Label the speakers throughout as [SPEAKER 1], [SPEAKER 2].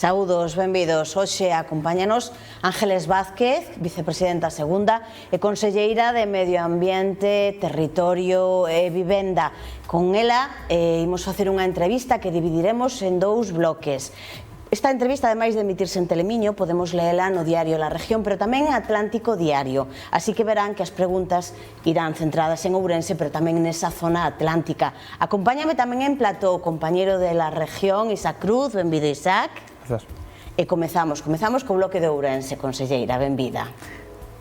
[SPEAKER 1] Saúdos, benvidos. Hoxe acompáñanos Ángeles Vázquez, vicepresidenta segunda e conselleira de Medio Ambiente, Territorio e Vivenda. Con ela imos facer unha entrevista que dividiremos en dous bloques. Esta entrevista, ademais de emitirse en Telemiño, podemos leela no diario La Región, pero tamén en Atlántico Diario. Así que verán que as preguntas irán centradas en Ourense, pero tamén nesa zona atlántica. Acompáñame tamén en plató o compañeiro de La Región, Isaac Cruz. Benvido, Isaac.
[SPEAKER 2] Gracias.
[SPEAKER 1] E comezamos co bloque de Ourense, conselleira, benvida.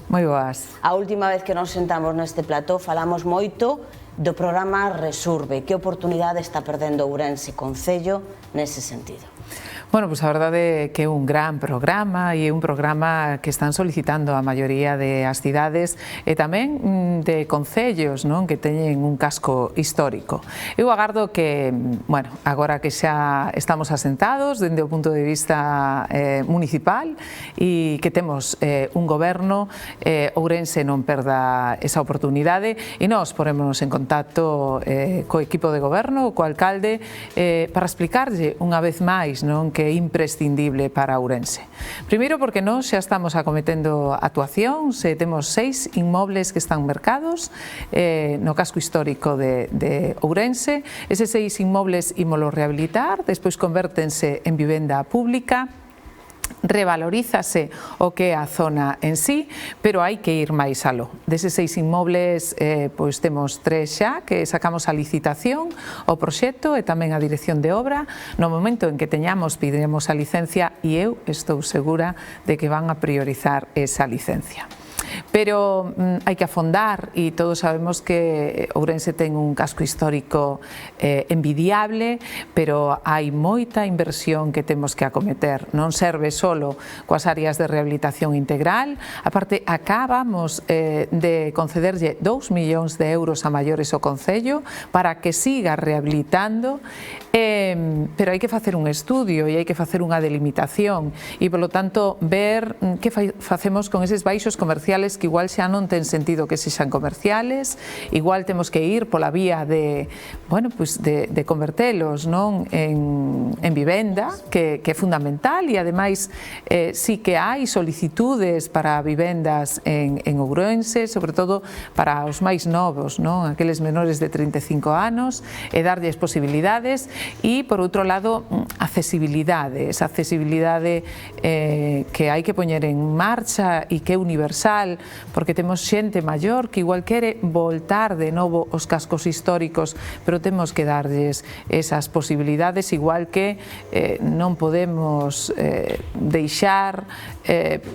[SPEAKER 3] Moi boas.
[SPEAKER 1] A última vez que nos sentamos neste plató falamos moito do programa Resurbe. Que oportunidade está perdendo Ourense Concello nese sentido?
[SPEAKER 3] Bueno, pois a verdade é que é un gran programa e é un programa que están solicitando a maioría de as cidades e tamén de concellos, non, que teñen un casco histórico. Eu agardo que, bueno, agora que xa estamos asentados dende o punto de vista municipal e que temos un goberno, Ourense non perda esa oportunidade e nós porémonos en contacto co equipo de goberno, co alcalde, para explicarlle unha vez máis, non, que é imprescindible para Ourense. Primeiro porque nós xa estamos acometendo actuacións, temos 6 inmobles que están mercados no casco histórico de Ourense. Eses 6 inmobles ímolos rehabilitar, despois convértense en vivenda pública, revalorízase o que é a zona en sí, pero hai que ir máis aló. Deses 6 inmobles, pois temos 3 xa que sacamos a licitación, o proxecto e tamén a dirección de obra. No momento en que teñamos, pediremos a licencia e eu estou segura de que van a priorizar esa licencia. Pero hai que afondar e todos sabemos que Ourense ten un casco histórico envidiable, pero hai moita inversión que temos que acometer. Non serve solo coas áreas de rehabilitación integral, aparte acabamos de concederlle 2 millóns de euros a maiores ao Concello para que siga rehabilitando, pero hai que facer un estudio e hai que facer unha delimitación e, polo tanto, ver que facemos con eses baixos comerciales que igual xa non ten sentido que sexan comerciales, igual temos que ir pola vía de, bueno, pues de convertelos, non, en vivenda, que é fundamental e ademais sí que hai solicitudes para vivendas en Ourense, sobre todo para os máis novos, non, aqueles menores de 35 anos, e darlles posibilidades e, por outro lado, accesibilidade, esa accesibilidade que hai que poñer en marcha e que é universal, porque temos xente maior que igual quere voltar de novo aos cascos históricos, pero temos que darlles esas posibilidades, igual que non podemos deixar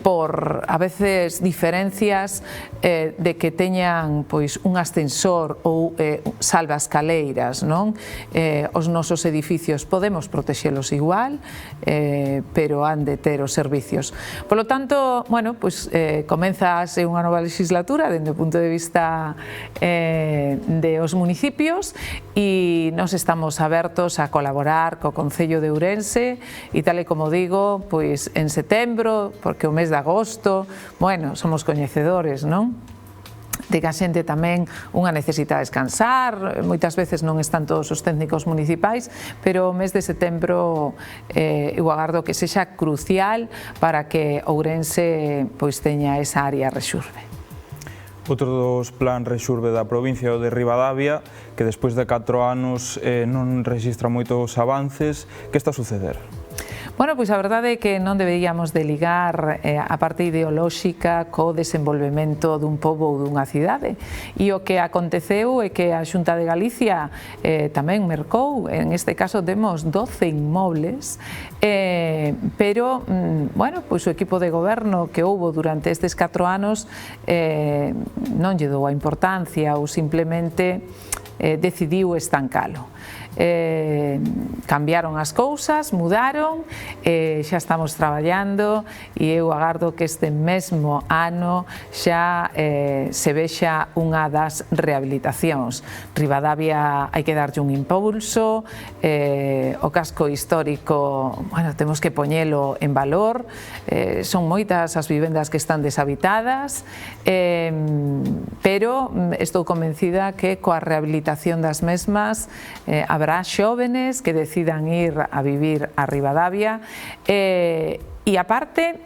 [SPEAKER 3] por a veces diferencias de que teñan pois un ascensor ou salvascaleiras, non? Os nosos edificios podemos protexelos igual, pero han de ter os servicios. Por lo tanto, bueno, pois comenzase unha nova legislatura dende o punto de vista de os municipios e nós estamos abertos a colaborar co Concello de Ourense e tal e como digo, pois en setembro, porque o mes de agosto, bueno, somos coñecedores, non? De que a xente tamén unha necesita descansar, moitas veces non están todos os técnicos municipais, pero o mes de setembro eu agardo que sexa crucial para que Ourense pois teña esa área Resurbe.
[SPEAKER 2] Outro dos plans Resurbe da provincia o de Ribadavia, que despois de 4 anos non rexistra moitos avances. Que está a suceder?
[SPEAKER 3] Bueno, pois a verdade é que non deberíamos de ligar a parte ideolóxica co desenvolvemento dun pobo ou dunha cidade. E o que aconteceu é que a Xunta de Galicia tamén mercou, en este caso temos 12 inmobles, pero, bueno, pois o equipo de goberno que houbo durante estes 4 anos non lle dou a importancia ou simplemente decidiu estancalo. Cambiaron as cousas, mudaron, xa estamos traballando e eu agardo que este mesmo ano xa se vexa unha das rehabilitacións. Ribadavia hai que darlle un impulso, o casco histórico, bueno, temos que poñelo en valor, son moitas as vivendas que están deshabitadas, pero estou convencida que coa rehabilitación rehabilitación das mesmas, habrá xóvenes que decidan ir a vivir a Ribadavia, e aparte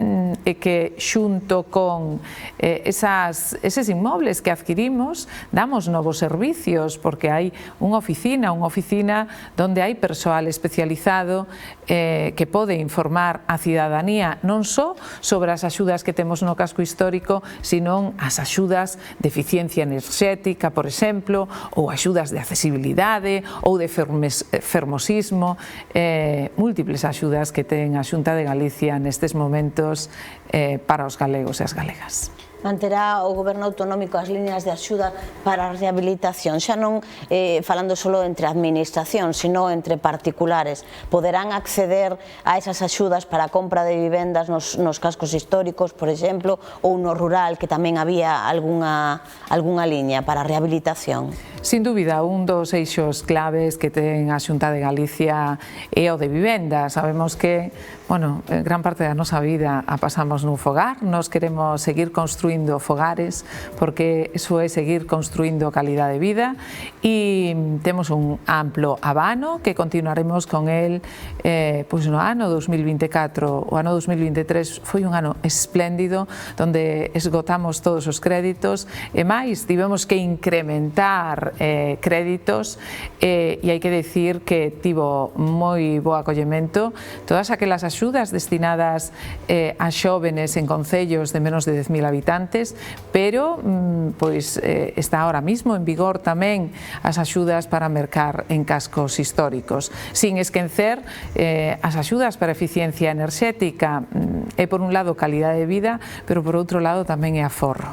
[SPEAKER 3] que xunto con eses inmobles que adquirimos damos novos servicios, porque hai unha oficina onde hai persoal especializado que pode informar a cidadanía non só sobre as axudas que temos no casco histórico, sino as axudas de eficiencia enerxética, por exemplo, ou axudas de accesibilidade ou de fermosismo, múltiples axudas que ten a Xunta de Galicia nestes momentos para os galegos e as galegas.
[SPEAKER 1] Manterá o Goberno autonómico as líneas de axuda para a rehabilitación, xa non falando só entre administracións, sino entre particulares. Poderán acceder a esas axudas para a compra de vivendas nos cascos históricos, por exemplo, ou no rural, que tamén había algunha liña para a rehabilitación?
[SPEAKER 3] Sin dúbida, un dos eixos claves que ten a Xunta de Galicia é o de vivenda. Sabemos que, bueno, gran parte da nosa vida a pasamos nun fogar, nos queremos seguir construindo fogares, porque iso é seguir construindo calidade de vida, e temos un amplo abano que continuaremos con el pois no ano 2024. O ano 2023 foi un ano espléndido, onde esgotamos todos os créditos, e máis, tivemos que incrementar créditos, e hai que decir que tivo moi bo acollemento todas aquelas axudas destinadas a xóvenes en concellos de menos de 10.000 habitantes, pero pois está ahora mismo en vigor tamén as axudas para mercar en cascos históricos, sin esquecer as axudas para eficiencia enerxética. É por un lado calidade de vida, pero por outro lado tamén é aforro.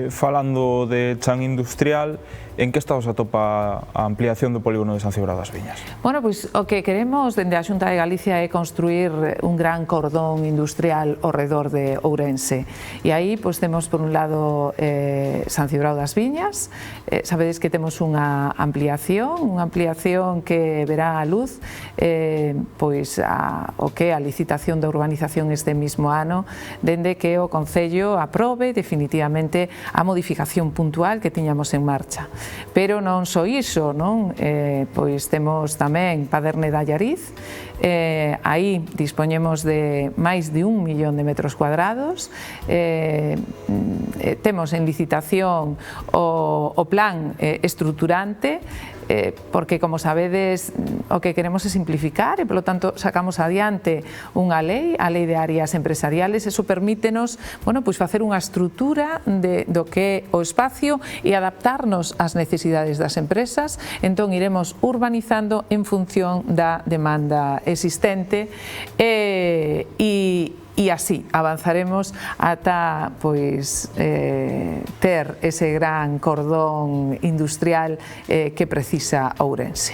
[SPEAKER 2] Falando de chan industrial, en que estado se atopa a ampliación do polígono de San Cibrao das Viñas?
[SPEAKER 3] Bueno, pois o que queremos dende a Xunta de Galicia é construir un gran cordón industrial ao redor de Ourense, e aí pois temos por un lado San Cibrao das Viñas. Sabedes que temos unha ampliación que verá a luz pois o que é a licitación da urbanización este mismo ano, dende que o Concello aprobe definitivamente a modificación puntual que tiñamos en marcha. Pero non só iso, non? Pois temos tamén Paderne de Allariz, aí dispoñemos de máis de 1 millón de metros cuadrados, temos en licitación o plan estruturante, porque, como sabedes, o que queremos é simplificar e, polo tanto, sacamos adiante unha lei, a Lei de Áreas Empresariales. Eso permítenos, bueno, pois facer unha estrutura do que é o espacio e adaptarnos ás necesidades das empresas. Entón, iremos urbanizando en función da demanda existente e así avanzaremos ata pois ter ese gran cordón industrial que precisa Ourense.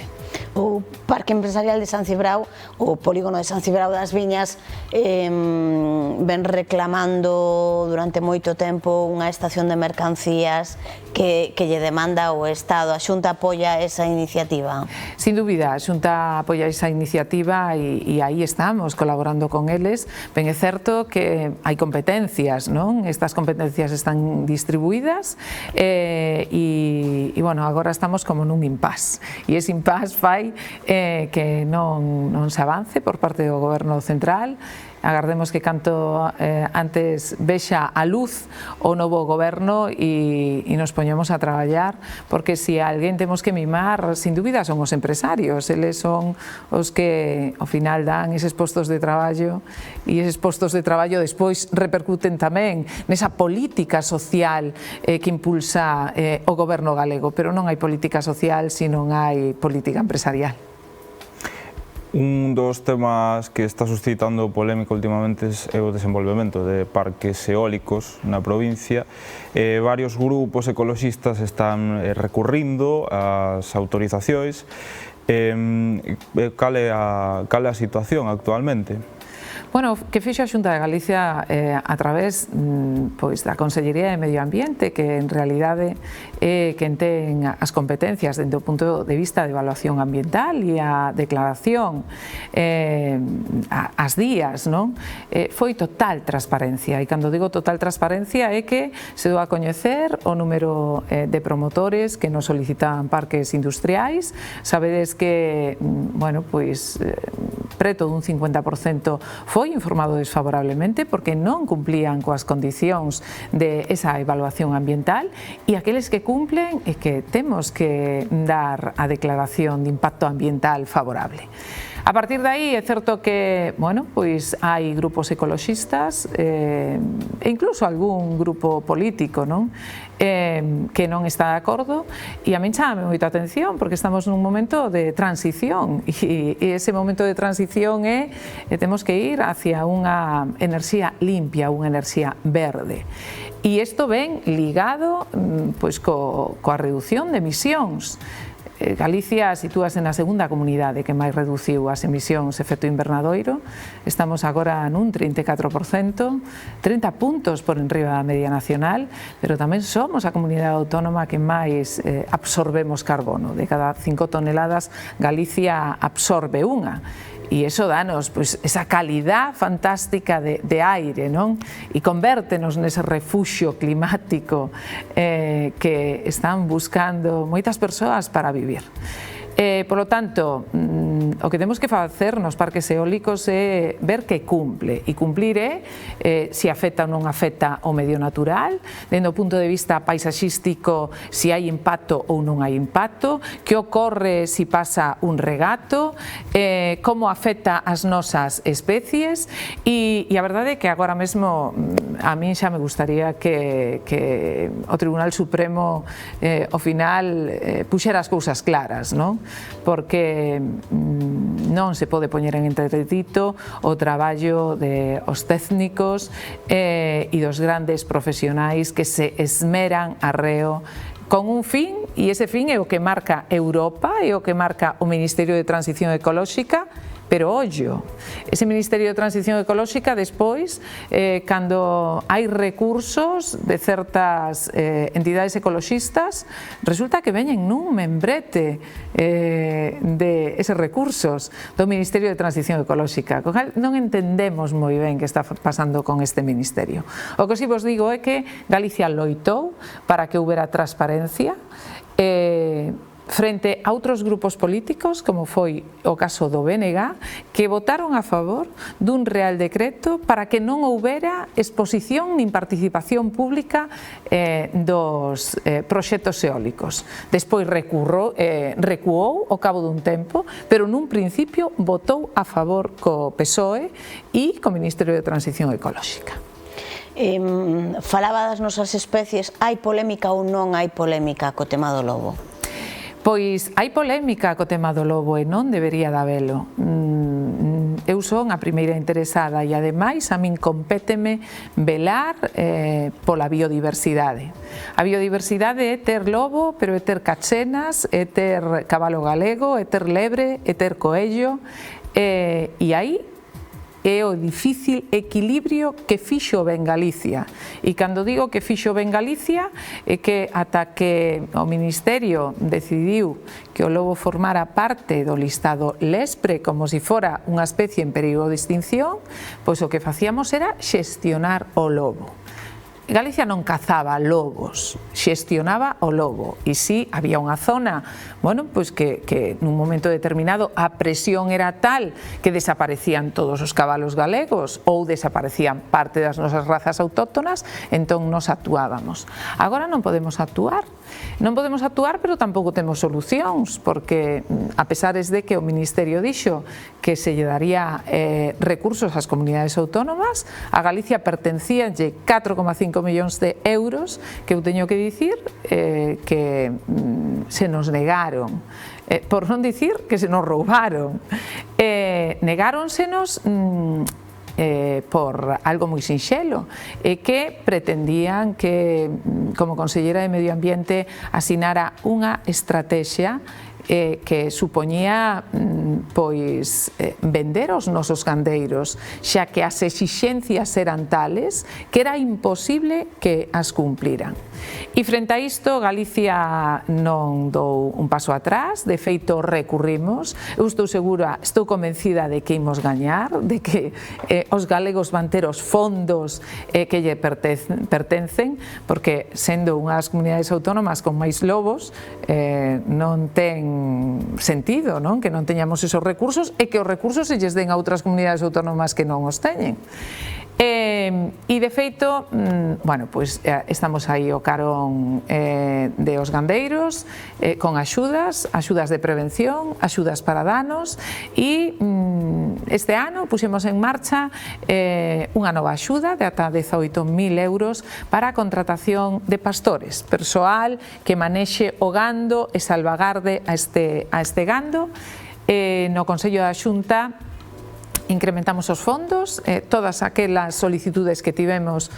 [SPEAKER 1] O Parque Empresarial de San Cibrao, o polígono de San Cibrao das Viñas, ven reclamando durante moito tempo unha estación de mercancías que lle demanda o Estado. A Xunta apoia esa iniciativa?
[SPEAKER 3] Sin dúbida, a Xunta apoia esa iniciativa e aí estamos colaborando con eles. Ben, é certo que hai competencias, non? Estas competencias están distribuídas e bueno, agora estamos como nun impasse, e ese impasse fai que non se avance por parte do Goberno Central. Agardemos que canto antes vexa a luz o novo goberno e nos poñemos a traballar, porque se alguén temos que mimar, sin dúbida, son os empresarios. Eles son os que ao final dan eses postos de traballo, e eses postos de traballo despois repercuten tamén nesa política social que impulsa o goberno galego, pero non hai política social se non hai política empresarial.
[SPEAKER 2] Un dos temas que está suscitando polémica últimamente é o desenvolvemento de parques eólicos na provincia. Varios grupos ecoloxistas están recurrindo ás autorizacións. Cal é a situación actualmente?
[SPEAKER 3] Bueno, que fixo a Xunta de Galicia a través pois, da Consellería de Medio Ambiente, que en realidade é quen ten as competencias dentro do punto de vista de evaluación ambiental e a declaración as días, non? Foi total transparencia, e cando digo total transparencia é que se dou a coñecer o número de promotores que nos solicitaban parques industriais. Sabedes que, bueno, pois preto dun 50% foi informado desfavorablemente porque non cumplían coas condicións de esa evaluación ambiental, e aqueles que cumplen é que temos que dar a declaración de impacto ambiental favorable. A partir de aí é certo que, bueno, pois hai grupos ecoloxistas e incluso algún grupo político, non? Que non está de acordo, e a min chame moita atención porque estamos nun momento de transición, e ese momento de transición é temos que ir hacia unha enerxía limpia, unha enerxía verde, e isto ven ligado pois coa reducción de emisións. Galicia sitúase na segunda comunidade que máis reduciu as emisións efecto invernadoiro. Estamos agora nun 34%, 30 puntos por enriba da media nacional, pero tamén somos a comunidade autónoma que máis absorbemos carbono. De cada 5 toneladas, Galicia absorbe unha. E iso danos pois, esa calidad fantástica de aire, non? E convértenos nese refuxio climático que están buscando moitas persoas para vivir. Por lo tanto, o que temos que facer nos parques eólicos é ver que cumple, e cumplir é se afecta ou non afecta o medio natural, dentro do punto de vista paisaxístico, se hai impacto ou non hai impacto, que ocorre se pasa un regato, como afecta as nosas especies, e a verdade é que agora mesmo a min xa me gustaría que o Tribunal Supremo ao final puxera as cousas claras, non? Porque non se pode poñer en entredito o traballo dos técnicos e dos grandes profesionais que se esmeran arreo con un fin, e ese fin é o que marca Europa, é o que marca o Ministerio de Transición Ecolóxica. Pero, ollo, ese Ministerio de Transición Ecolóxica despois, cando hai recursos de certas entidades ecoloxistas, resulta que veñen nun membrete de eses recursos do Ministerio de Transición Ecolóxica. Non entendemos moi ben que está pasando con este Ministerio. O que si vos digo é que Galicia loitou para que houbera transparencia frente a outros grupos políticos, como foi o caso do BNG, que votaron a favor dun Real Decreto para que non houbera exposición nin participación pública dos proxectos eólicos. Despois recuou ao cabo dun tempo, pero nun principio votou a favor co PSOE e co Ministerio de Transición Ecolóxica.
[SPEAKER 1] Falaba das nosas especies, hai polémica ou non hai polémica co tema do lobo?
[SPEAKER 3] Pois hai polémica co tema do lobo e non debería de habelo. Eu son a primeira interesada e ademais a min compéteme velar pola biodiversidade. A biodiversidade é ter lobo, pero é ter cachenas, é ter cabalo galego, é ter lebre, é ter coello, e aí é o difícil equilibrio que fixo ben Galicia. E cando digo que fixo ben Galicia é que ata que o Ministerio decidiu que o lobo formara parte do listado LESPRE como se fora unha especie en perigo de extinción, pois o que facíamos era xestionar o lobo. Galicia non cazaba lobos, xestionaba o lobo, e si había unha zona, bueno, pois que nun momento determinado a presión era tal que desaparecían todos os cabalos galegos ou desaparecían parte das nosas razas autóctonas, entón nos actuábamos. Agora non podemos actuar, pero tampouco temos solucións, porque a pesar de que o Ministerio dixo que se lle daría recursos ás comunidades autónomas, a Galicia pertencíanlle 4,5 millóns de euros que eu teño que dicir que se nos negaron, por non dicir que se nos roubaron. Negáronsenos por algo moi sinxelo, que pretendían que, como Consellera de Medio Ambiente, asinara unha estrategia que supoñía pois vender aos nosos gandeiros, xa que as exixencias eran tales que era imposible que as cumpliran. E frente a isto, Galicia non dou un paso atrás, de feito recurrimos. Eu estou segura, estou convencida de que imos gañar, de que os galegos van ter os fondos que lle pertencen, porque sendo unhas comunidades autónomas con máis lobos, non ten sentido, non? Que non teñamos esos recursos e que os recursos se lles den a outras comunidades autónomas que non os teñen. E de feito, bueno, pois estamos aí ao carón de os gandeiros con axudas de prevención, axudas para danos, e este ano puxemos en marcha unha nova axuda de ata 18.000 euros para a contratación de pastores, persoal que manexe o gando e salvagarde a este gando. No Consello da Xunta incrementamos os fondos, todas aquelas solicitudes que tivemos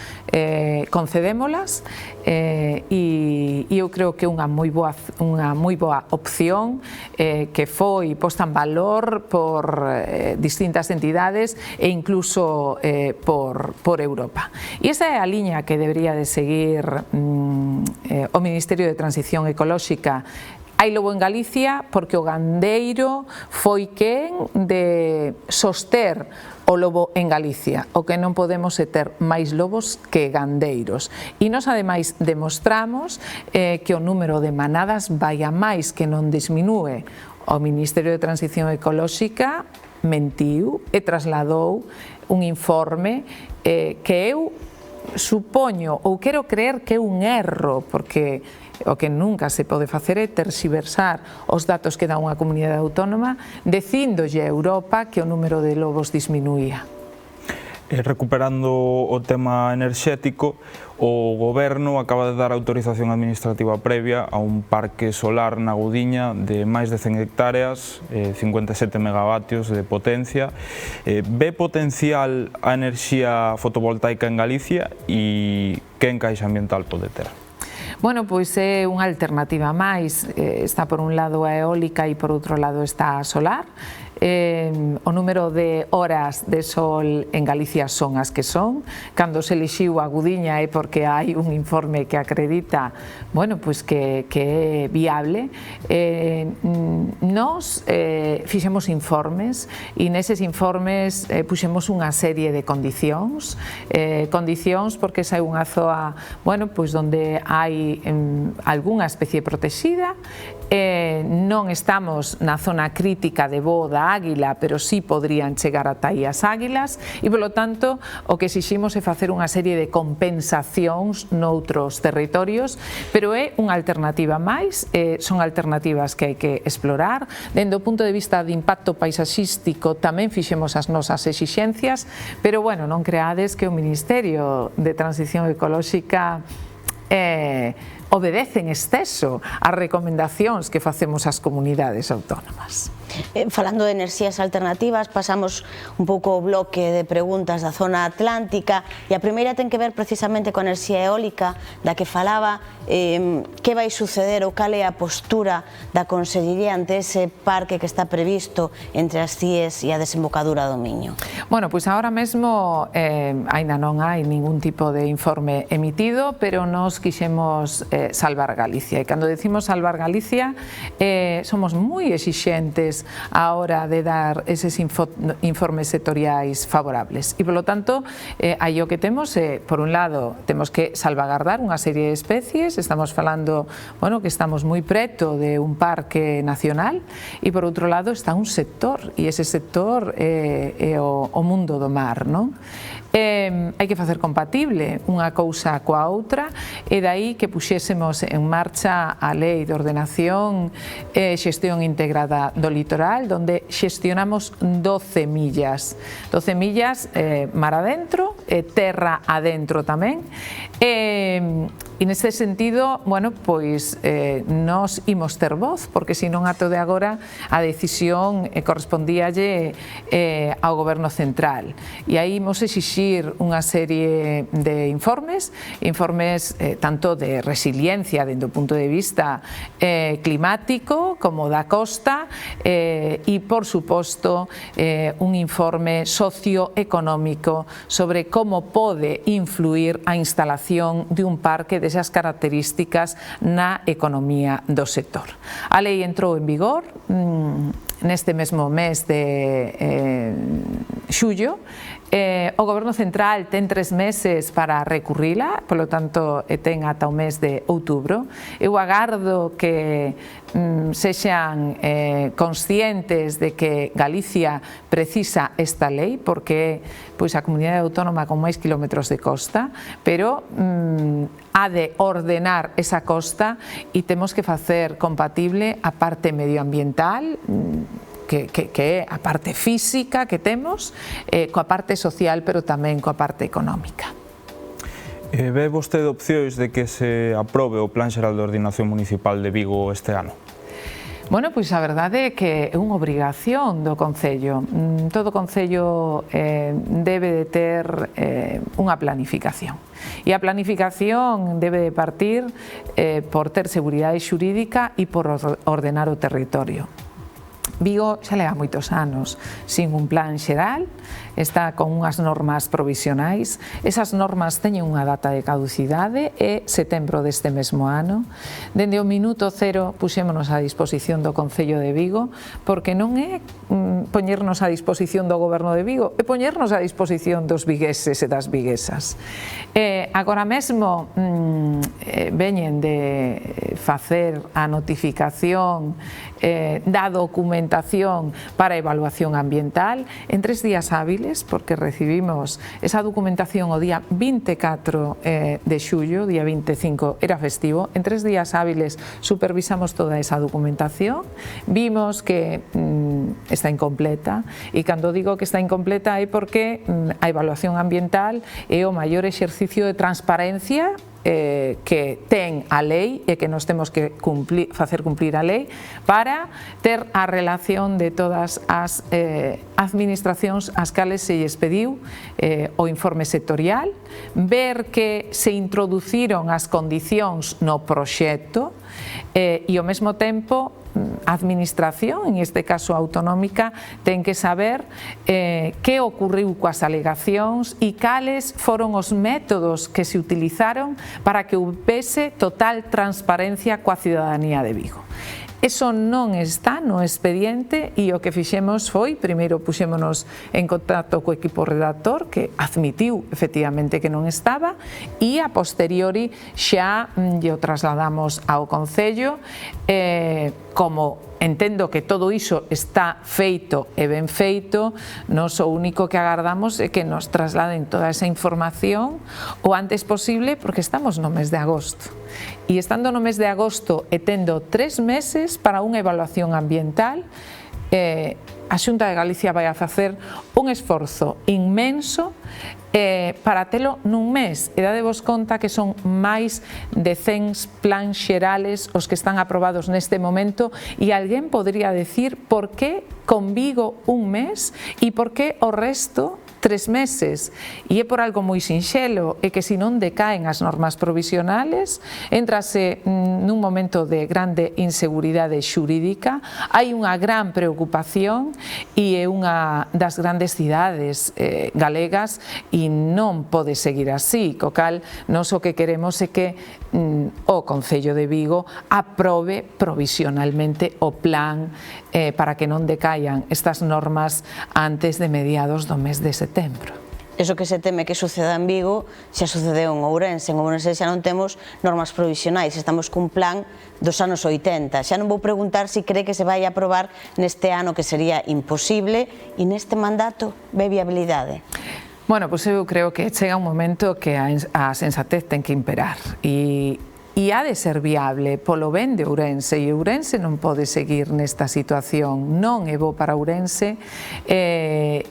[SPEAKER 3] concedémolas, e eu creo que unha moi boa opción que foi posta en valor por distintas entidades e incluso por Europa. E esa é a liña que debería de seguir o Ministerio de Transición Ecolóxica. Hai lobo en Galicia porque o gandeiro foi quen de soster o lobo en Galicia. O que non podemos é ter máis lobos que gandeiros. E nós, ademais, demostramos que o número de manadas vai a máis, que non disminúe. O Ministerio de Transición Ecolóxica mentiu e trasladou un informe que eu supoño, ou quero creer que é un erro, porque o que nunca se pode facer é terxiversar os datos que dá unha comunidade autónoma dicíndolle a Europa que o número de lobos disminuía.
[SPEAKER 2] Recuperando o tema enerxético, o Goberno acaba de dar autorización administrativa previa a un parque solar na Gudiña de máis de 100 hectáreas, 57 megavatios de potencia. Ve potencial a enerxía fotovoltaica en Galicia e que encaixe ambiental pode ter?
[SPEAKER 3] Bueno, pois é unha alternativa máis. Está por un lado a eólica e por outro lado está a solar. O número de horas de sol en Galicia son as que son. Cando se elixiu a Gudiña é porque hai un informe que acredita, bueno, pois que é viable. Nós fixemos informes e neses informes puxemos unha serie de condicións porque esa é unha zoa, bueno, pois onde hai algunha especie protexida. Non estamos na zona crítica de voo da águila, pero sí podrían chegar ata aí as águilas, e polo tanto o que exiximos é facer unha serie de compensacións noutros territorios, pero é unha alternativa máis, son alternativas que hai que explorar. Dende o punto de vista de impacto paisaxístico tamén fixemos as nosas exixencias, pero bueno, non creades que o Ministerio de Transición Ecolóxica obedece en exceso as recomendacións que facemos ás comunidades autónomas.
[SPEAKER 1] Falando de enerxías alternativas, pasamos un pouco o bloque de preguntas da zona atlántica, e a primeira ten que ver precisamente coa enerxía eólica da que falaba. Que vai suceder ou cal é a postura da Consellería ante ese parque que está previsto entre as CIES e a desembocadura do Miño?
[SPEAKER 3] Bueno, pois agora mesmo aínda non hai ningún tipo de informe emitido, pero nos quixemos salvar Galicia, e cando decimos salvar Galicia somos moi exixentes a hora de dar eses informes sectoriais favorables, e polo tanto aí o que temos é, por un lado, temos que salvagardar unha serie de especies. Estamos falando, bueno, que estamos moi preto de un parque nacional, e por outro lado está un sector, e ese sector é o mundo do mar, non? Hai que facer compatible unha cousa coa outra, e dai que puxésemos en marcha a Lei de Ordenación e Xestión Integrada do Litoral, donde xestionamos 12 millas mar adentro e terra adentro tamén, E neste sentido, bueno, pois nos imos ter voz, porque senón ato de agora a decisión correspondíalle ao Goberno Central. E aí imos exixir unha serie de informes tanto de resiliencia dentro do punto de vista climático como da costa e, por suposto, un informe socioeconómico sobre como pode influir a instalación de un parque desas características na economía do sector. A lei entrou en vigor neste mesmo mes de xullo. O Goberno Central ten 3 meses para recurrila, polo tanto ten ata o mes de outubro. Eu agardo que sexan conscientes de que Galicia precisa esta lei porque é a comunidade autónoma con máis kilómetros de costa, pero ha de ordenar esa costa e temos que facer compatible a parte medioambiental que é a parte física que temos, coa parte social, pero tamén coa parte económica.
[SPEAKER 2] Ve vostede opcións de que se aprobe o Plan Xeral de Ordenación Municipal de Vigo este ano?
[SPEAKER 3] Bueno, pois a verdade é que é unha obrigación do Concello. Todo Concello debe de ter unha planificación. E a planificación debe de partir por ter seguridade xurídica e por ordenar o territorio. Vigo xa leva moitos anos sin un plan xeral, está con unhas normas provisionais. Esas normas teñen unha data de caducidade, é setembro deste mesmo ano. Dende o minuto cero puxémonos a disposición do Concello de Vigo, porque non é poñernos a disposición do Goberno de Vigo, é poñernos a disposición dos vigueses e das viguesas. Agora mesmo veñen de facer a notificación da documentación para a evaluación ambiental en 3 días hábiles, porque recibimos esa documentación o día 24 de xullo, día 25 era festivo. En 3 días hábiles supervisamos toda esa documentación, vimos que está incompleta, e cando digo que está incompleta é porque a evaluación ambiental é o maior exercicio de transparencia que ten a lei e que nos temos que facer cumplir a lei para ter a relación de todas as administracións ás cales se lles pediu o informe sectorial, ver que se introduciron as condicións no proxecto e ao mesmo tempo a administración, en este caso autonómica, ten que saber que ocurriu coas alegacións e cales foron os métodos que se utilizaron para que houbese total transparencia coa cidadanía de Vigo. Eso non está no expediente e o que fixemos foi, primeiro puxémonos en contacto co equipo redactor que admitiu efectivamente que non estaba e a posteriori xa o trasladamos ao Concello como entendo que todo iso está feito e ben feito, nos o único que agardamos é que nos trasladen toda esa información o antes posible porque estamos no mes de agosto. E estando no mes de agosto e tendo 3 meses para unha evaluación ambiental, a Xunta de Galicia vai a facer un esforzo inmenso para telo nun mes. E dadevos conta que son máis de 100 plans xerales os que están aprobados neste momento e alguén podría decir por que con Vigo un mes e por que o resto 3 meses, e é por algo moi sinxelo, é que se non decaen as normas provisionales, entrase nun momento de grande inseguridade xurídica, hai unha gran preocupación e é unha das grandes cidades galegas e non pode seguir así, co cal nós o que queremos é que o Concello de Vigo aprobe provisionalmente o plan para que non decaian estas normas antes de mediados do mes de setembro.
[SPEAKER 1] Eso que se teme que suceda en Vigo xa sucedeu en Ourense. En Ourense xa non temos normas provisionais, estamos cun plan dos anos 80. Xa non vou preguntar se cree que se vai aprobar neste ano, que sería imposible, e neste mandato ve viabilidade.
[SPEAKER 3] Bueno, pois eu creo que chega un momento que a sensatez ten que imperar e e ha de ser viable polo ben de Ourense, e Ourense non pode seguir nesta situación, non é bo para Ourense, e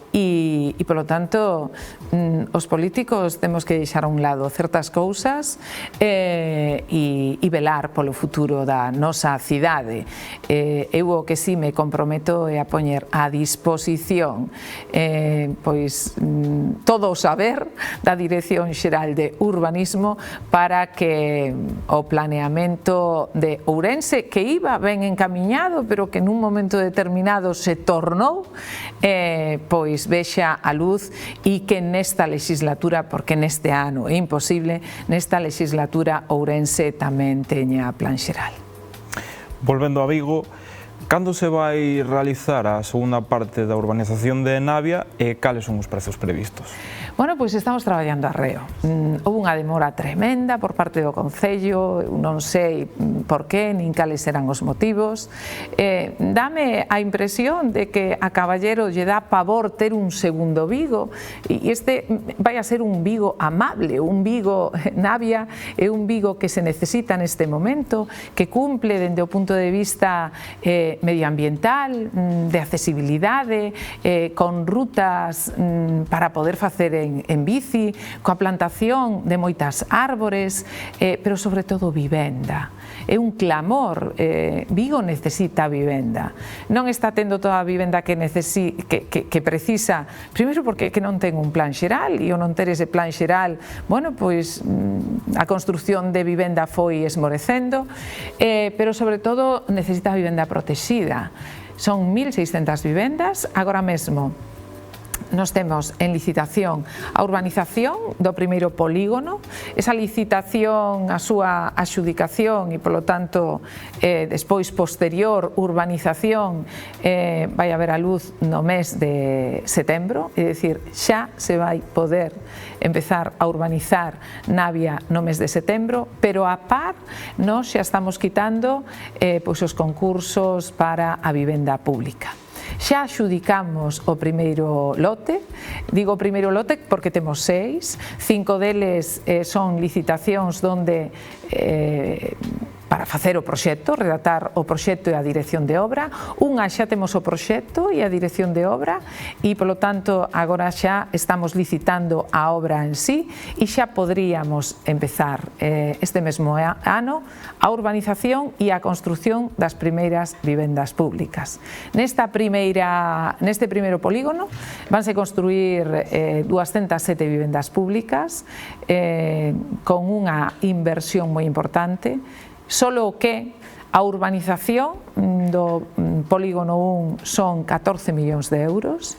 [SPEAKER 3] polo tanto os políticos temos que deixar a un lado certas cousas e velar polo futuro da nosa cidade. Eu o que si me comprometo é a poñer a disposición pois todo o saber da Dirección Xeral de Urbanismo para que o planeamento de Ourense, que iba ben encamiñado pero que nun momento determinado se tornou, pois vexa a luz e que nesta legislatura, porque neste ano é imposible, nesta legislatura Ourense tamén teña plan xeral.
[SPEAKER 2] Volvendo a Vigo, cando se vai realizar a segunda parte da urbanización de Navia e cales son os prazos previstos?
[SPEAKER 3] Bueno, pois estamos traballando arreo. Houve unha demora tremenda por parte do Concello, non sei por qué, nin cales eran os motivos. Dame a impresión de que a Caballero lle dá pavor ter un segundo Vigo, e este vai a ser un Vigo amable, un Vigo Navia, é un Vigo que se necesita neste momento, que cumple dende o punto de vista medioambiental, de accesibilidade, con rutas para poder facer en bici, coa plantación de moitas árbores, pero sobre todo vivenda. É un clamor, Vigo necesita vivenda. Non está tendo toda a vivenda que precisa, primeiro porque non ten un plan xeral, e ao non ter ese plan xeral, bueno, pois a construción de vivenda foi esmorecendo, pero sobre todo necesita vivenda protegida. Son 1.600 vivendas, agora mesmo nos temos en licitación a urbanización do primeiro polígono. Esa licitación, a súa adxudicación e, polo tanto, despois posterior urbanización vai haber a luz no mes de setembro, é dicir, xa se vai poder empezar a urbanizar Navia no mes de setembro, pero a par nós xa estamos quitando pois os concursos para a vivenda pública. Xa adxudicamos o primeiro lote, digo o primeiro lote porque temos 6, 5 deles son licitacións onde para facer o proxecto, redactar o proxecto e a dirección de obra. Unha xa temos o proxecto e a dirección de obra e, polo tanto, agora xa estamos licitando a obra en sí e xa poderíamos empezar este mesmo ano a urbanización e a construción das primeiras vivendas públicas. Neste primeiro polígono vanse construir 207 vivendas públicas con unha inversión moi importante. Solo que a urbanización do polígono 1 son 14 millóns de euros,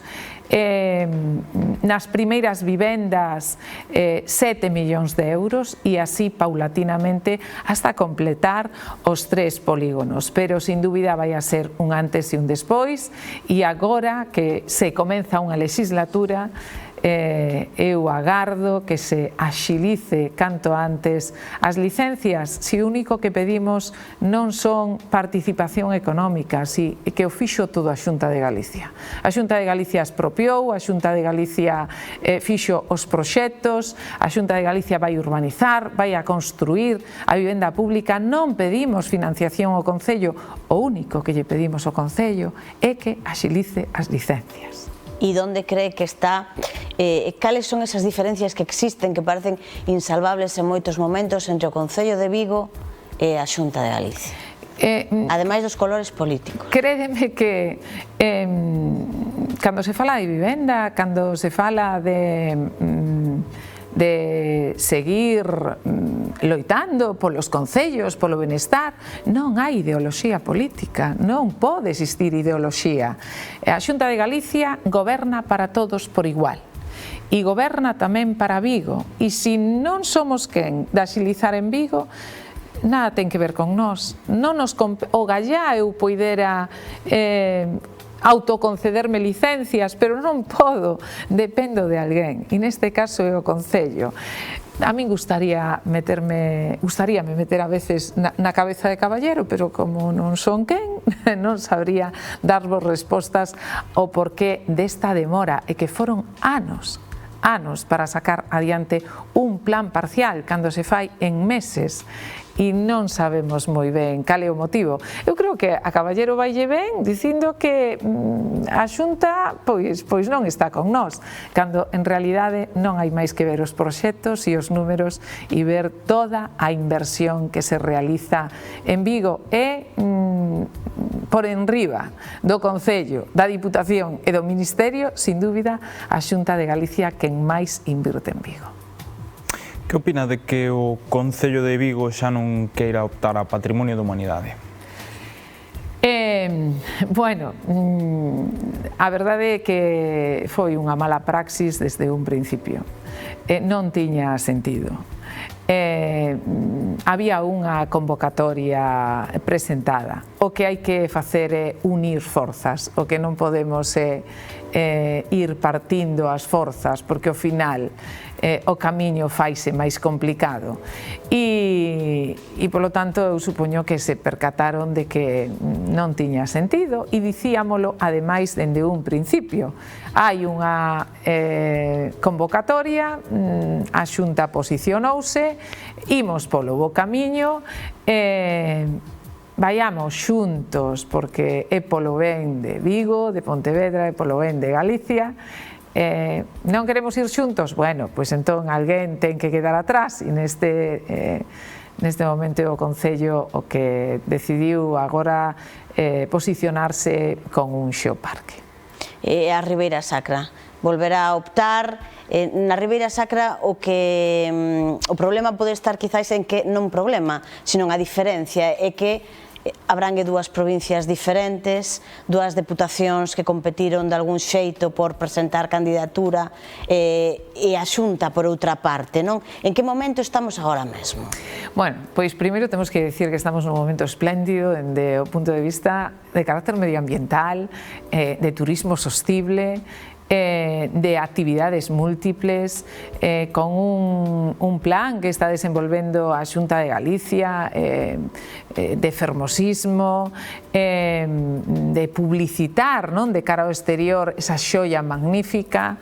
[SPEAKER 3] nas primeiras vivendas 7 millóns de euros e así paulatinamente hasta completar os 3 polígonos, pero sin dúbida vai a ser un antes e un despois, e agora que se comeza unha legislatura eu agardo que se axilice canto antes as licencias, se o único que pedimos non son participación económica, si que o fixo todo a Xunta de Galicia. A Xunta de Galicia expropiou, a Xunta de Galicia fixo os proxectos, a Xunta de Galicia vai urbanizar, vai a construir a vivenda pública, non pedimos financiación ao Concello, o único que lle pedimos ao Concello é que axilice as licencias.
[SPEAKER 1] E onde cree que está, cales son esas diferencias que existen, que parecen insalvables en moitos momentos entre o Concello de Vigo e a Xunta de Galicia? Ademais dos colores políticos.
[SPEAKER 3] Crédeme que cando se fala de vivenda, cando se fala de seguir loitando polos concellos, polo benestar, non hai ideoloxía política, non pode existir ideoloxía. A Xunta de Galicia goberna para todos por igual e goberna tamén para Vigo, e se non somos quen de axilizar en Vigo, nada ten que ver con nós. O gallá eu poidera autoconcederme licencias, pero non podo, dependo de alguén, e neste caso é o Concello. A min gustaríame meter a veces na cabeza de Caballero, pero como non son quen, non sabría darvos respostas ao porqué desta demora, e que foron anos anos para sacar adiante un plan parcial cando se fai en meses e non sabemos moi ben cal é o motivo. Eu creo que a Caballero vaille ben dicindo que a Xunta pois non está con nós, cando en realidade non hai máis que ver os proxectos e os números e ver toda a inversión que se realiza en Vigo e por enriba do Concello, da Diputación e do Ministerio, sin dúbida, a Xunta de Galicia quen máis invirte en Vigo.
[SPEAKER 2] Que opina de que o Concello de Vigo xa non queira optar a Patrimonio da Humanidade?
[SPEAKER 3] Bueno, a verdade é que foi unha mala praxis desde un principio. Non tiña sentido. Había unha convocatoria presentada. O que hai que facer é unir forzas. O que non podemos é ir partindo as forzas, porque ao final o camiño faise máis complicado e polo tanto eu supoño que se percataron de que non tiña sentido e dicíamolo ademais dende un principio. Hai unha convocatoria, a Xunta posicionouse, imos polo bo camiño, vayamos xuntos porque é polo ben de Vigo, de Pontevedra, é polo ben de Galicia. Non queremos ir xuntos? Bueno, pois entón alguén ten que quedar atrás e neste momento o Concello o que decidiu agora posicionarse con un xeoparque.
[SPEAKER 1] A Ribeira Sacra volverá a optar. Na Ribeira Sacra o problema pode estar quizáis en que non problema, sino a diferencia é que abrangue dúas provincias diferentes, dúas deputacións que competiron de algún xeito por presentar candidatura e a Xunta por outra parte, non? En que momento estamos agora mesmo?
[SPEAKER 3] Bueno, pois primeiro temos que dicir que estamos nun momento espléndido dende o punto de vista de carácter medioambiental, de turismo sostible, de actividades múltiples, con un plan que está desenvolvendo a Xunta de Galicia, de fermosismo, de publicitar de cara ao exterior esa xoia magnífica.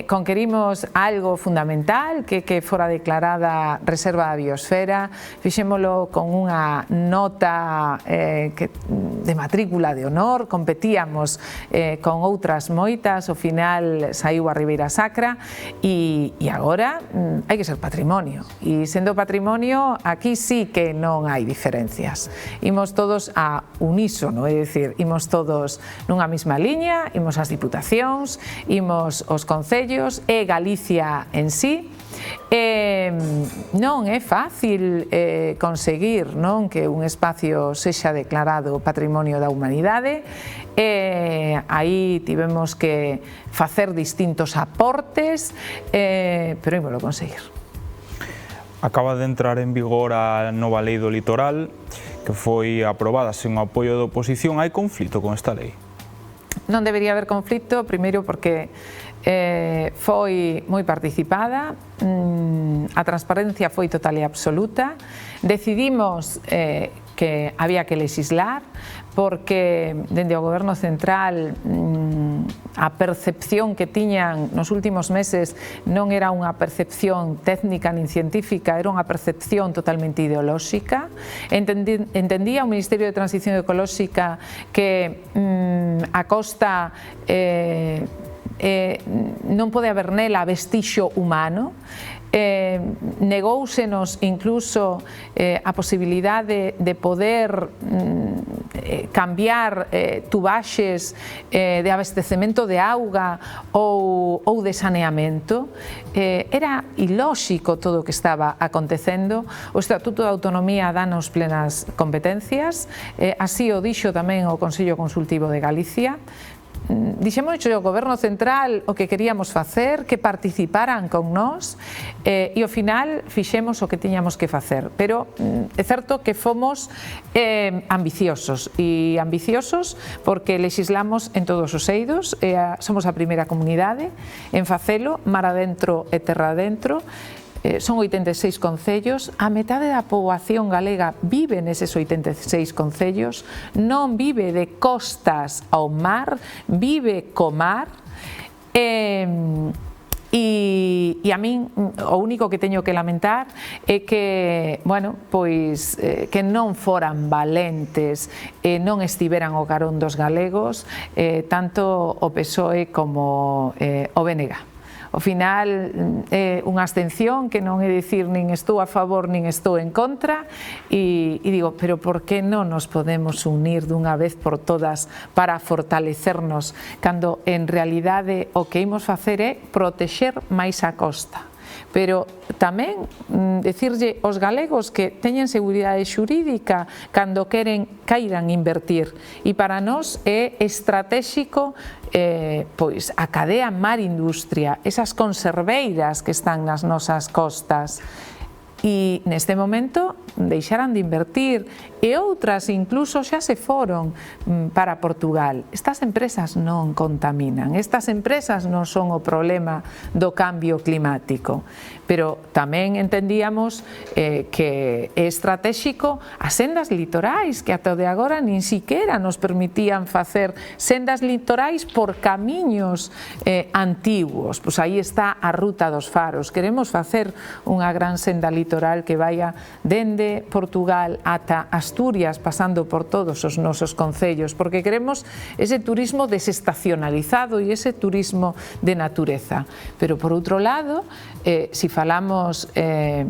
[SPEAKER 3] Conquerimos algo fundamental que fora declarada reserva da biosfera, fixémolo con unha nota de matrícula de honor, competíamos con outras moitas, ao final saiu a Ribeira Sacra e agora hai que ser patrimonio e sendo patrimonio aquí sí que non hai diferencias, imos todos a unísono, é dicir, imos todos nunha mesma liña, imos as diputacións, imos os concellos e Galicia en sí. Non é fácil conseguir que un espacio sexa declarado Patrimonio da Humanidade. Aí tivemos que facer distintos aportes, pero ímolo conseguir.
[SPEAKER 2] Acaba de entrar en vigor a nova lei do litoral, que foi aprobada sen o apoio da oposición. Hai conflito con esta lei?
[SPEAKER 3] Non debería haber conflito, primeiro porque foi moi participada, a transparencia foi total e absoluta, decidimos que había que legislar porque dende o Goberno Central a percepción que tiñan nos últimos meses non era unha percepción técnica nin científica, era unha percepción totalmente ideolóxica. Entendía o Ministerio de Transición Ecolóxica que a costa non pode haber nela vestixio humano, negóusenos incluso a posibilidade de poder cambiar tubaxes de abastecemento de auga ou de saneamento. Era ilóxico todo o que estaba acontecendo. O Estatuto de Autonomía danos plenas competencias, así o dixo tamén o Consello Consultivo de Galicia. Dixemos ao Goberno Central o que queríamos facer, que participaran con nós e ao final fixemos o que tiñamos que facer, pero é certo que fomos ambiciosos e ambiciosos porque legislamos en todos os eidos, somos a primeira comunidade en facelo, mar adentro e terra adentro. Son 86 concellos, a metade da poboación galega vive neses 86 concellos, non vive de costas ao mar, vive co mar, E a min o único que teño que lamentar é que, bueno, pois que non foran valentes e non estiveran ao carón dos galegos tanto o PSOE como o BNG. Ao final é unha abstención que non é dicir nin estou a favor nin estou en contra e digo, pero por que non nos podemos unir dunha vez por todas para fortalecernos cando en realidade o que imos facer é protexer máis a costa? Pero tamén dicirlle aos galegos que teñen seguridade xurídica cando queiran invertir e para nós é estratégico pois a cadea mar industria, esas conserveiras que están nas nosas costas e neste momento deixaran de invertir e outras incluso xa se foron para Portugal. Estas empresas non contaminan, estas empresas non son o problema do cambio climático, pero tamén entendíamos que é estratégico as sendas litorais que ata de agora nin siquiera nos permitían facer sendas litorais por camiños antiguos. Pois aí está a Ruta dos Faros. Queremos facer unha gran senda litoral que vaya dende Portugal ata Asturias, pasando por todos os nosos concellos, porque queremos ese turismo desestacionalizado e ese turismo de natureza. Pero por outro lado, si falamos de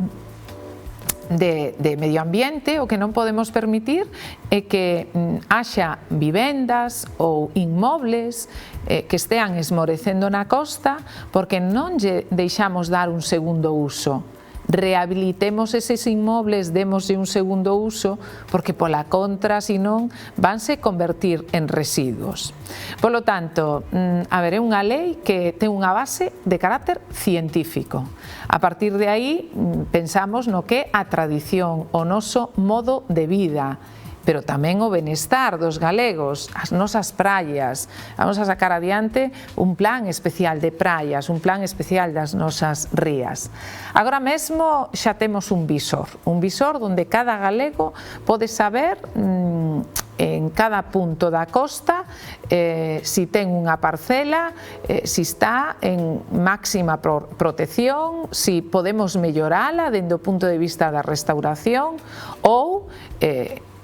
[SPEAKER 3] medio ambiente, o que non podemos permitir é que haxa vivendas ou inmobles que estean esmorecendo na costa porque non lle deixamos dar un segundo uso. Rehabilitemos eses inmobles, démoslle un segundo uso, porque pola contra, senón, vanse convertir en residuos. Polo tanto, a ver, é unha lei que ten unha base de carácter científico. A partir de aí, pensamos no que a tradición, o noso modo de vida, pero tamén o benestar dos galegos, as nosas praias. Vamos a sacar adiante un plan especial de praias, un plan especial das nosas rías. Agora mesmo xa temos un visor onde cada galego pode saber en cada punto da costa si ten unha parcela, si está en máxima protección, si podemos mellorala dende o punto de vista da restauración ou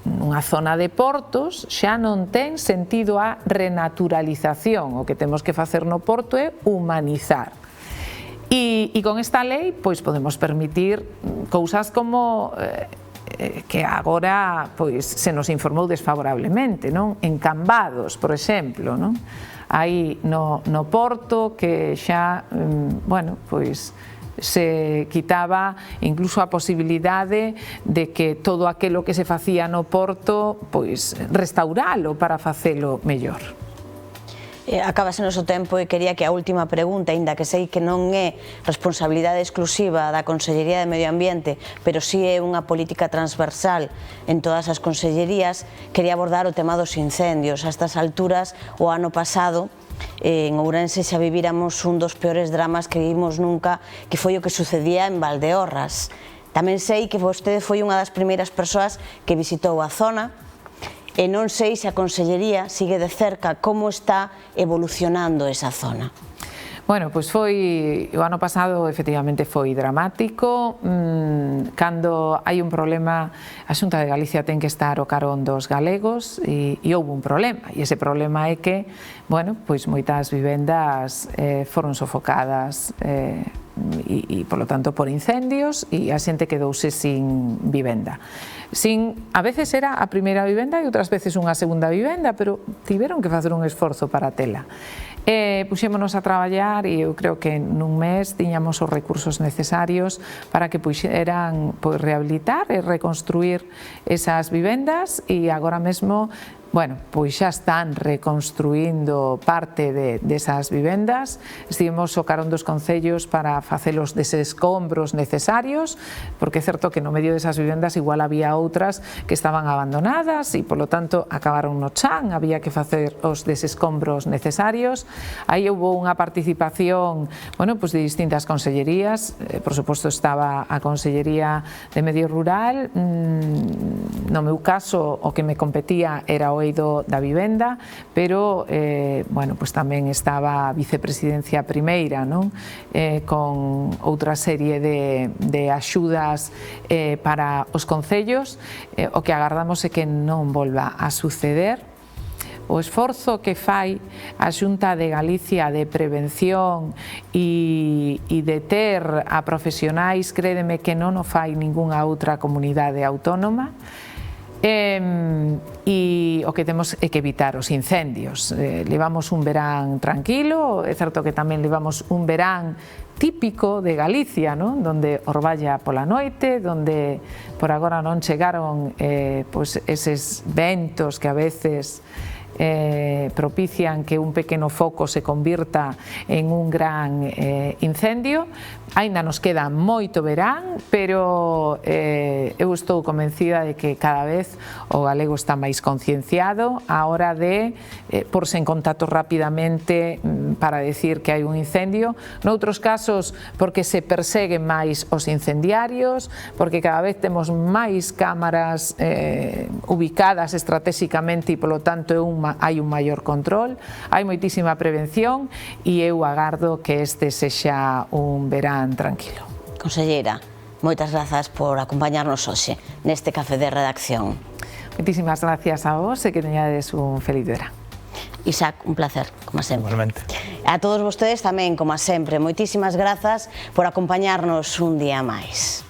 [SPEAKER 3] nunha zona de portos xa non ten sentido a renaturalización. O que temos que facer no porto é humanizar. E con esta lei pois podemos permitir cousas como que agora pois se nos informou desfavorablemente, non? Encambados, por exemplo, non? Aí no porto que xa, bueno, pois se quitaba incluso a posibilidade de que todo aquilo que se facía no porto pois restauralo para facelo mellor.
[SPEAKER 1] Acabase o noso tempo e quería que a última pregunta, aínda que sei que non é responsabilidade exclusiva da Consellería de Medio Ambiente, pero si é unha política transversal en todas as consellerías, quería abordar o tema dos incendios. A estas alturas, o ano pasado, en Ourense xa vivíramos un dos peores dramas que vivimos nunca, que foi o que sucedía en Valdeorras. Tamén sei que vostede foi unha das primeiras persoas que visitou a zona e non sei se a Consellería sigue de cerca como está evolucionando esa zona.
[SPEAKER 3] Bueno, pois foi, o ano pasado efectivamente foi dramático. Cando hai un problema, a Xunta de Galicia ten que estar ao carón dos galegos e houve un problema, e ese problema é que, bueno, pois moitas vivendas foron sofocadas e polo tanto por incendios e a xente quedouse sin vivenda. A veces era a primeira vivenda e outras veces unha segunda vivenda, pero tiveron que facer un esforzo para tela. Puxémonos a traballar e eu creo que nun mes tiñamos os recursos necesarios para que puxeran rehabilitar e reconstruir esas vivendas e agora mesmo, bueno, pois xa están reconstruindo parte desas vivendas. Estivemos ao carón dos concellos para facer os desescombros necesarios, porque é certo que no medio desas vivendas igual había outras que estaban abandonadas e, polo tanto, acabaron no chan, había que facer os desescombros necesarios. Aí houve unha participación, bueno, pois de distintas consellerías. Por suposto estaba a Consellería de Medio Rural. No meu caso, o que me competía era o o eido da vivenda, pero bueno, pues tamén estaba a vicepresidencia primeira, non? Con outra serie de axudas para os concellos. O que agardamos é que non volva a suceder. O esforzo que fai a Xunta de Galicia de prevención e de ter a profesionais, crédeme que non o fai ningunha outra comunidade autónoma. E o que temos é que evitar os incendios. Levamos un verán tranquilo, é certo que tamén levamos un verán típico de Galicia, non? Donde orballa pola noite, donde por agora non chegaron pois eses ventos que a veces propician que un pequeno foco se convirta en un gran incendio. Aínda nos queda moito verán, pero eu estou convencida de que cada vez o galego está máis concienciado á hora de porse en contacto rapidamente para decir que hai un incendio. Noutros casos, porque se perseguen máis os incendiarios, porque cada vez temos máis cámaras ubicadas estratégicamente e, polo tanto, hai un maior control, hai moitísima prevención e eu agardo que este sexa un verán tranquilo.
[SPEAKER 1] Conselleira, moitas grazas por acompañarnos hoxe neste café de redacción.
[SPEAKER 3] Moitísimas gracias a vos e que teñades un feliz verán.
[SPEAKER 1] Isaac, un placer, como sempre.
[SPEAKER 2] Igualmente.
[SPEAKER 1] A todos vostedes tamén, como sempre, moitísimas grazas por acompañarnos un día máis.